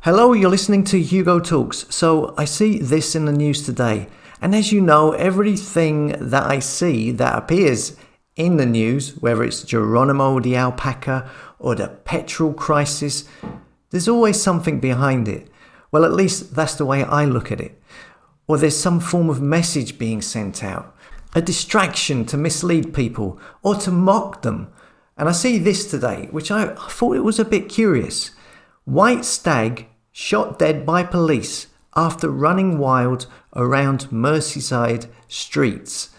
Hello, you're listening to Hugo Talks. So I see this in the news today. And as you know, everything that I see that appears in the news, whether it's Geronimo the alpaca or the petrol crisis, there's always something behind it. Well, at least that's the way I look at it. Or there's some form of message being sent out, a distraction to mislead people or to mock them. And I see this today, which I thought it was a bit curious. White stag shot dead by police after running wild around Merseyside streets.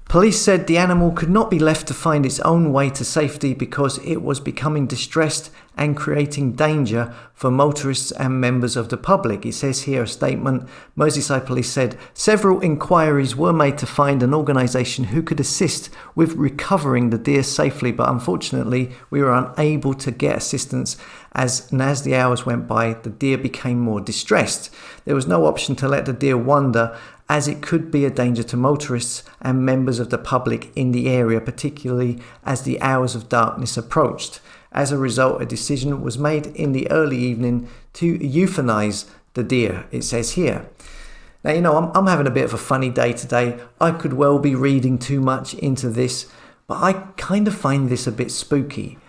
Police said the animal could not be left to find its own way to safety because it was becoming distressed and creating danger for motorists and members of the public. It says here a statement, Merseyside Police said several inquiries were made to find an organisation who could assist with recovering the deer safely, but unfortunately we were unable to get assistance as the hours went by, the deer became more distressed. There was no option to let the deer wander as it could be a danger to motorists and members of the public in the area, particularly as the hours of darkness approached. As a result, a decision was made in the early evening to euthanize the deer, it says here. Now, you know, I'm having a bit of a funny day today. I could well be reading too much into this, but I kind of find this a bit spooky.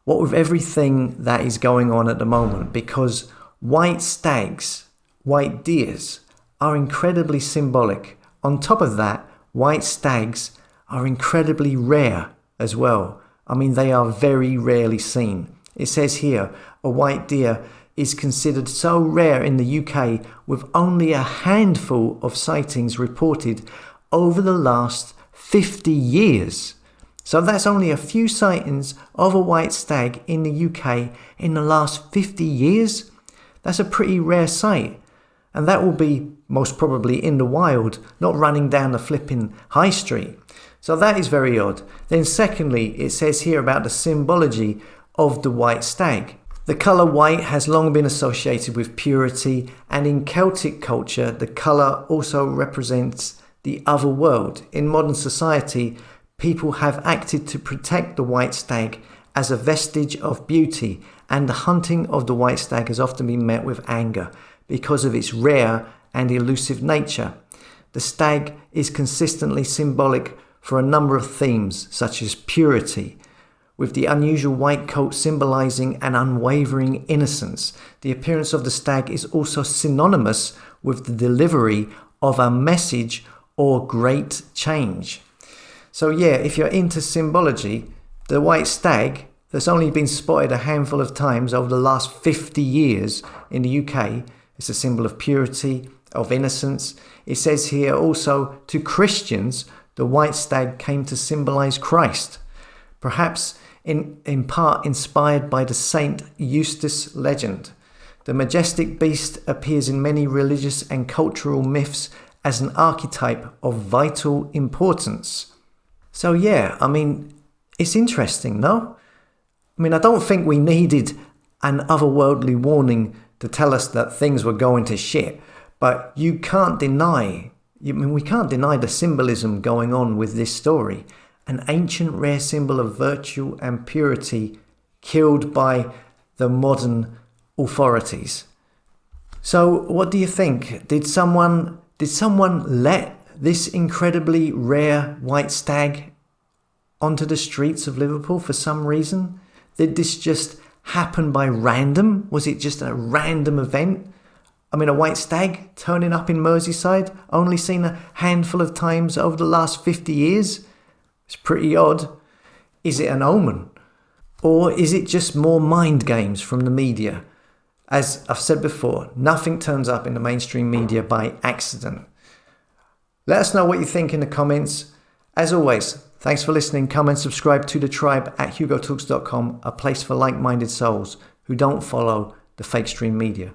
What with everything that is going on at the moment, because white stags, white deers, are incredibly symbolic. On top of that, white stags are incredibly rare as well. I mean, they are very rarely seen. It says here, a white deer is considered so rare in the UK with only a handful of sightings reported over the last 50 years. So that's only a few sightings of a white stag in the UK in the last 50 years. That's a pretty rare sight. And that will be most probably in the wild, not running down the flipping high street. So that is very odd. Then secondly, it says here about the symbology of the white stag. The colour white has long been associated with purity, and in Celtic culture, the colour also represents the other world. In modern society, people have acted to protect the white stag as a vestige of beauty, and the hunting of the white stag has often been met with anger because of its rare and elusive nature. The stag is consistently symbolic for a number of themes, such as purity, with the unusual white coat symbolizing an unwavering innocence. The appearance of the stag is also synonymous with the delivery of a message or great change. So yeah, if you're into symbology, the white stag that's only been spotted a handful of times over the last 50 years in the UK, it's a symbol of purity, of innocence. It says here also, to Christians, the white stag came to symbolize Christ, perhaps in part inspired by the Saint Eustace legend. The majestic beast appears in many religious and cultural myths as an archetype of vital importance. So yeah, I mean, it's interesting, no? I mean, I don't think we needed an otherworldly warning to tell us that things were going to shit, but we can't deny the symbolism going on with this story. An ancient rare symbol of virtue and purity killed by the modern authorities. So what do you think? Did someone let this incredibly rare white stag onto the streets of Liverpool for some reason? Did this just happen by random? Was it just a random event? I mean, a white stag turning up in Merseyside, only seen a handful of times over the last 50 years? It's pretty odd. Is it an omen? Or is it just more mind games from the media? As I've said before, nothing turns up in the mainstream media by accident. Let us know what you think in the comments. As always, thanks for listening. Come and subscribe to the tribe at hugotalks.com, a place for like-minded souls who don't follow the fake stream media.